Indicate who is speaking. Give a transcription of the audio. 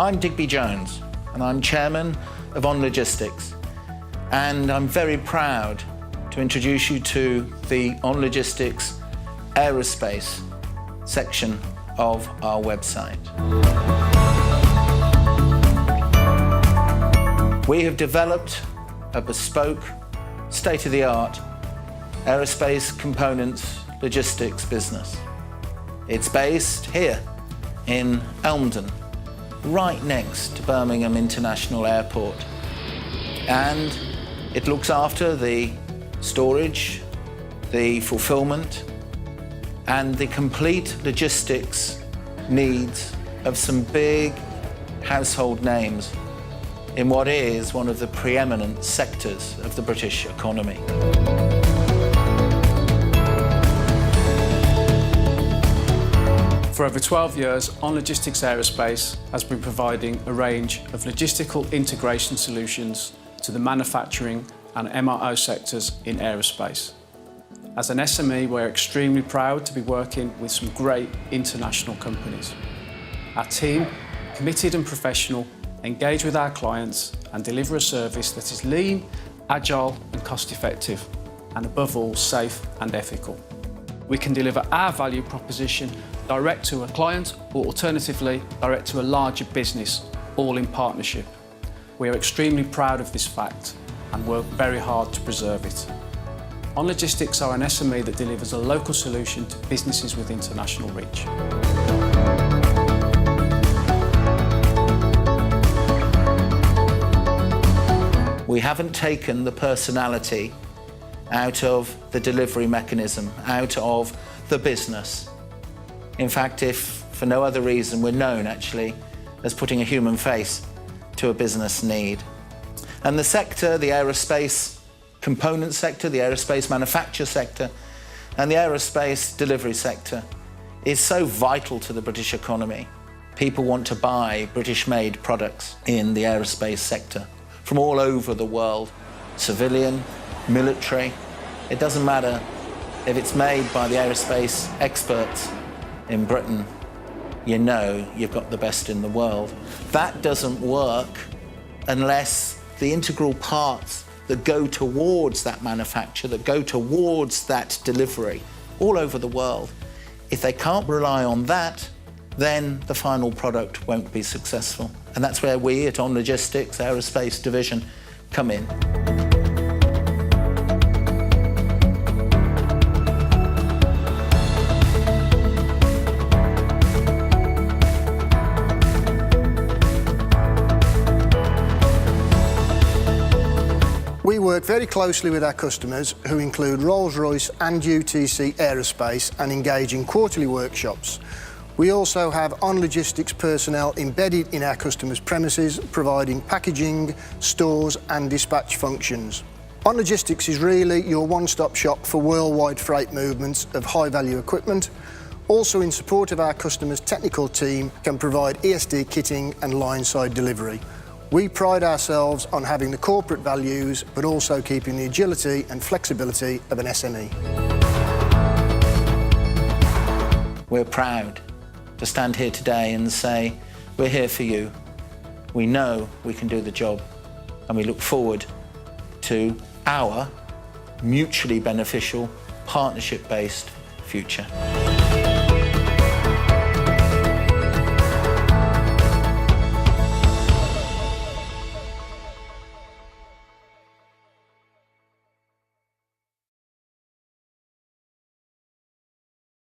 Speaker 1: I'm Digby Jones, and I'm chairman of OnLogistics, and I'm very proud to introduce you to the OnLogistics Aerospace section of our website. We have developed a bespoke, state-of-the-art aerospace components logistics business. It's based here in Elmdon, right next to Birmingham International Airport. And it looks after the storage, the fulfillment, and the complete logistics needs of some big household names in what is one of the preeminent sectors of the British economy.
Speaker 2: For over 12 years, OnLogistics Aerospace has been providing a range of logistical integration solutions to the manufacturing and MRO sectors in aerospace. As an SME, we're extremely proud to be working with some great international companies. Our team, committed and professional, engage with our clients and deliver a service that is lean, agile and cost-effective, and above all, safe and ethical. We can deliver our value proposition direct to a client or alternatively direct to a larger business, all in partnership. We are extremely proud of this fact and work very hard to preserve it. OnLogistics are an SME that delivers a local solution to businesses with international reach.
Speaker 1: We haven't taken the personality out of the delivery mechanism, out of the business. In fact, if for no other reason, we're known actually as putting a human face to a business need. And the sector, the aerospace component sector, the aerospace manufacture sector, and the aerospace delivery sector is so vital to the British economy. People want to buy British-made products in the aerospace sector from all over the world, civilian, military. It doesn't matter if it's made by the aerospace experts in Britain, you know you've got the best in the world. That doesn't work unless the integral parts that go towards that manufacture, that go towards that delivery all over the world, if they can't rely on that, then the final product won't be successful. And that's where we at OnLogistics Aerospace Division come in.
Speaker 3: We work very closely with our customers, who include Rolls-Royce and UTC Aerospace, and engage in quarterly workshops. We also have OnLogistics personnel embedded in our customers' premises, providing packaging, stores and dispatch functions. OnLogistics is really your one-stop shop for worldwide freight movements of high-value equipment. Also, in support of our customers' technical team, can provide ESD kitting and line-side delivery. We pride ourselves on having the corporate values, but also keeping the agility and flexibility of an SME.
Speaker 1: We're proud to stand here today and say, we're here for you. We know we can do the job, and we look forward to our mutually beneficial, partnership-based future.